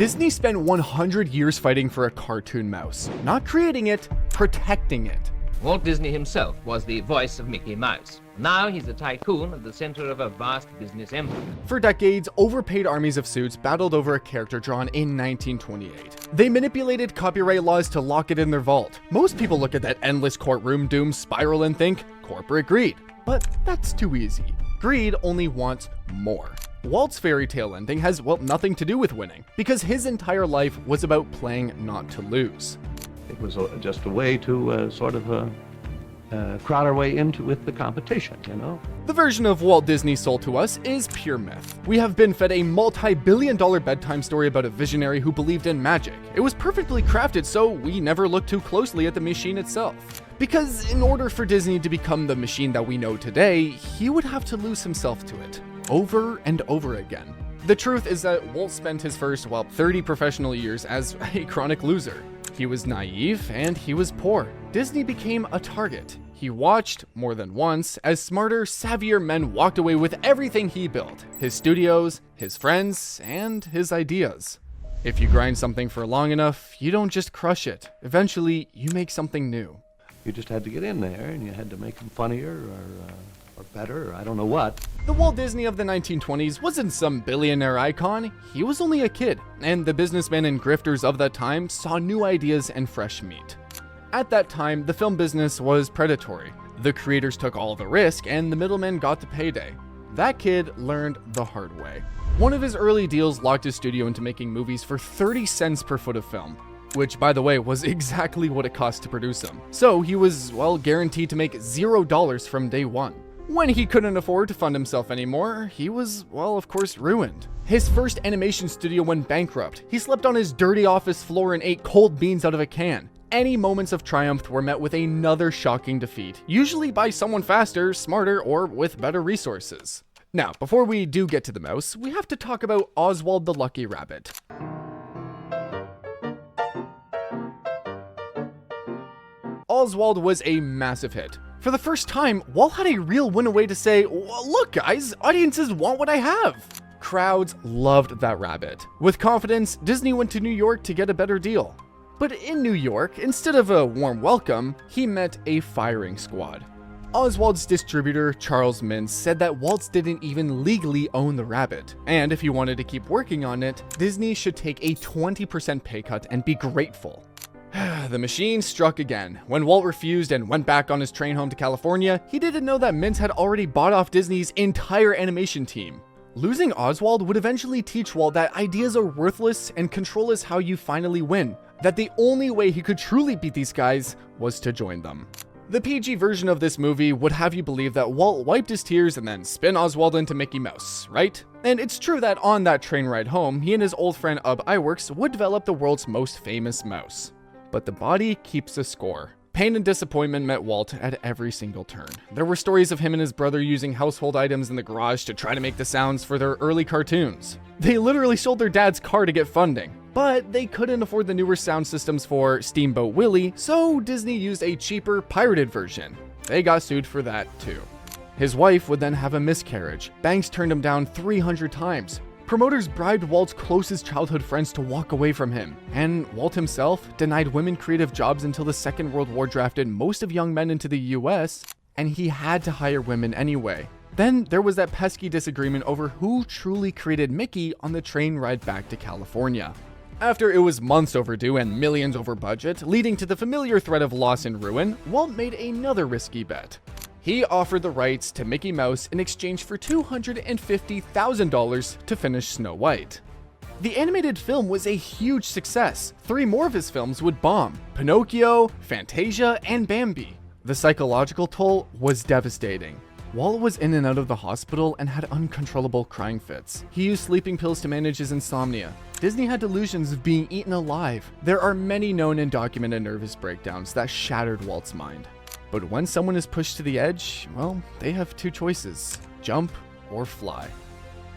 Disney spent 100 years fighting for a cartoon mouse, not creating it, protecting it. Walt Disney himself was the voice of Mickey Mouse. Now he's a tycoon at the center of a vast business empire. For decades, overpaid armies of suits battled over a character drawn in 1928. They manipulated copyright laws to lock it in their vault. Most people look at that endless courtroom doom spiral and think, corporate greed. But that's too easy. Greed only wants more. Walt's fairy tale ending has, well, nothing to do with winning, because his entire life was about playing not to lose. It was just a way to crowd our way into with the competition, you know? The version of Walt Disney sold to us is pure myth. We have been fed a multi-billion-dollar bedtime story about a visionary who believed in magic. It was perfectly crafted, so we never looked too closely at the machine itself. Because in order for Disney to become the machine that we know today, he would have to lose himself to it, over and over again. The truth is that Walt spent his first, 30 professional years as a chronic loser. He was naive and he was poor. Disney became a target. He watched, more than once, as smarter, savvier men walked away with everything he built. His studios, his friends, and his ideas. If you grind something for long enough, you don't just crush it. Eventually, you make something new. You just had to get in there and you had to make them funnier or better, or I don't know what. The Walt Disney of the 1920s wasn't some billionaire icon. He was only a kid, and the businessmen and grifters of that time saw new ideas and fresh meat. At that time, the film business was predatory. The creators took all the risk, and the middlemen got the payday. That kid learned the hard way. One of his early deals locked his studio into making movies for 30 cents per foot of film, which, by the way, was exactly what it cost to produce them. So he was, guaranteed to make $0 from day one. When he couldn't afford to fund himself anymore, he was, of course, ruined. His first animation studio went bankrupt. He slept on his dirty office floor and ate cold beans out of a can. Any moments of triumph were met with another shocking defeat, usually by someone faster, smarter, or with better resources. Now, before we do get to the mouse, we have to talk about Oswald the Lucky Rabbit. Oswald was a massive hit. For the first time, Walt had a real win away to say, look guys, audiences want what I have. Crowds loved that rabbit. With confidence, Disney went to New York to get a better deal. But in New York, instead of a warm welcome, he met a firing squad. Oswald's distributor, Charles Mintz, said that Walt didn't even legally own the rabbit, and if he wanted to keep working on it, Disney should take a 20% pay cut and be grateful. The machine struck again. When Walt refused and went back on his train home to California, he didn't know that Mintz had already bought off Disney's entire animation team. Losing Oswald would eventually teach Walt that ideas are worthless and control is how you finally win, that the only way he could truly beat these guys was to join them. The PG version of this movie would have you believe that Walt wiped his tears and then spin Oswald into Mickey Mouse, right? And it's true that on that train ride home, he and his old friend Ub Iwerks would develop the world's most famous mouse. But the body keeps a score. Pain and disappointment met Walt at every single turn. There were stories of him and his brother using household items in the garage to try to make the sounds for their early cartoons. They literally sold their dad's car to get funding. But they couldn't afford the newer sound systems for Steamboat Willie, so Disney used a cheaper, pirated version. They got sued for that too. His wife would then have a miscarriage. Banks turned him down 300 times. Promoters bribed Walt's closest childhood friends to walk away from him, and Walt himself denied women creative jobs until the Second World War drafted most of young men into the US, and he had to hire women anyway. Then there was that pesky disagreement over who truly created Mickey on the train ride back to California. After it was months overdue and millions over budget, leading to the familiar threat of loss and ruin, Walt made another risky bet. He offered the rights to Mickey Mouse in exchange for $250,000 to finish Snow White. The animated film was a huge success. 3 more of his films would bomb: Pinocchio, Fantasia, and Bambi. The psychological toll was devastating. Walt was in and out of the hospital and had uncontrollable crying fits. He used sleeping pills to manage his insomnia. Disney had delusions of being eaten alive. There are many known and documented nervous breakdowns that shattered Walt's mind. But when someone is pushed to the edge, they have 2 choices: jump or fly.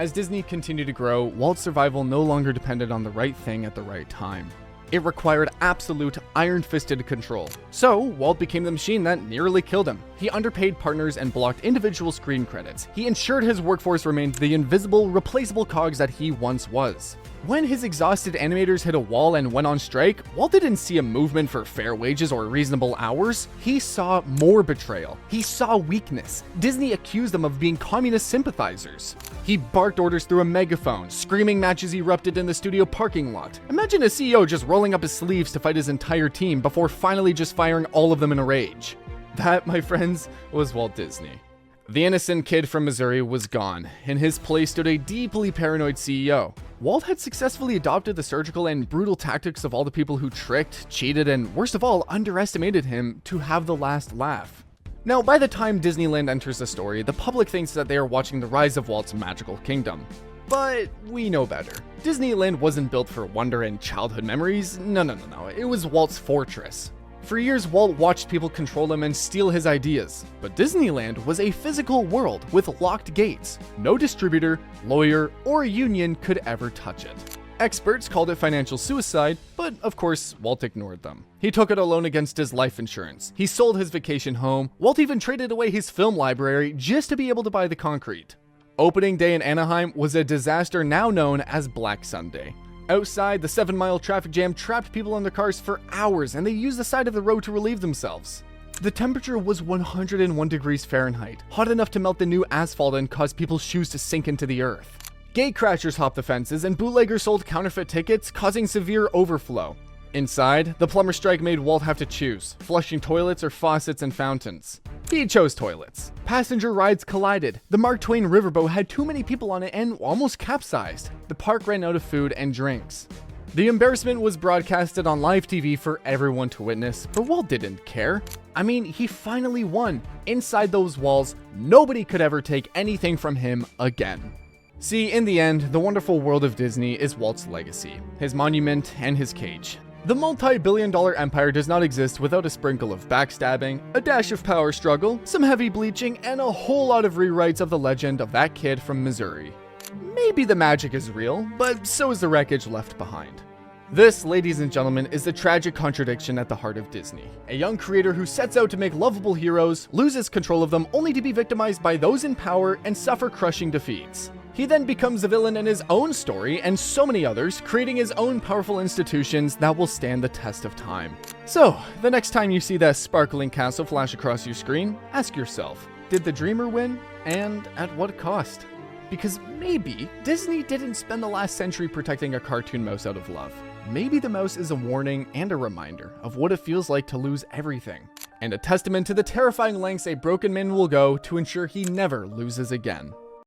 As Disney continued to grow, Walt's survival no longer depended on the right thing at the right time. It required absolute iron-fisted control. So, Walt became the machine that nearly killed him. He underpaid partners and blocked individual screen credits. He ensured his workforce remained the invisible, replaceable cogs that he once was. When his exhausted animators hit a wall and went on strike, Walt didn't see a movement for fair wages or reasonable hours. He saw more betrayal. He saw weakness. Disney accused them of being communist sympathizers. He barked orders through a megaphone. Screaming matches erupted in the studio parking lot. Imagine a CEO just rolling up his sleeves to fight his entire team before finally just firing all of them in a rage. That, my friends, was Walt Disney. The innocent kid from Missouri was gone. In his place stood a deeply paranoid CEO. Walt had successfully adopted the surgical and brutal tactics of all the people who tricked, cheated, and worst of all, underestimated him to have the last laugh. Now, by the time Disneyland enters the story, the public thinks that they are watching the rise of Walt's magical kingdom. But we know better. Disneyland wasn't built for wonder and childhood memories. No. It was Walt's fortress. For years, Walt watched people control him and steal his ideas. But Disneyland was a physical world with locked gates. No distributor, lawyer, or union could ever touch it. Experts called it financial suicide, but of course, Walt ignored them. He took out a loan against his life insurance. He sold his vacation home. Walt even traded away his film library just to be able to buy the concrete. Opening day in Anaheim was a disaster now known as Black Sunday. Outside, the 7-mile traffic jam trapped people in their cars for hours, and they used the side of the road to relieve themselves. The temperature was 101 degrees Fahrenheit, hot enough to melt the new asphalt and cause people's shoes to sink into the earth. Gate crashers hopped the fences, and bootleggers sold counterfeit tickets, causing severe overflow. Inside, the plumber strike made Walt have to choose, flushing toilets or faucets and fountains. He chose toilets. Passenger rides collided. The Mark Twain riverboat had too many people on it and almost capsized. The park ran out of food and drinks. The embarrassment was broadcasted on live TV for everyone to witness, but Walt didn't care. I mean, he finally won. Inside those walls, nobody could ever take anything from him again. See, in the end, the wonderful world of Disney is Walt's legacy, his monument, and his cage. The multi-billion-dollar empire does not exist without a sprinkle of backstabbing, a dash of power struggle, some heavy bleaching, and a whole lot of rewrites of the legend of that kid from Missouri. Maybe the magic is real, but so is the wreckage left behind. This, ladies and gentlemen, is the tragic contradiction at the heart of Disney. A young creator who sets out to make lovable heroes, loses control of them only to be victimized by those in power and suffer crushing defeats. He then becomes a villain in his own story and so many others, creating his own powerful institutions that will stand the test of time. So, the next time you see that sparkling castle flash across your screen, ask yourself, did the dreamer win? And at what cost? Because maybe Disney didn't spend the last century protecting a cartoon mouse out of love. Maybe the mouse is a warning and a reminder of what it feels like to lose everything, and a testament to the terrifying lengths a broken man will go to ensure he never loses again.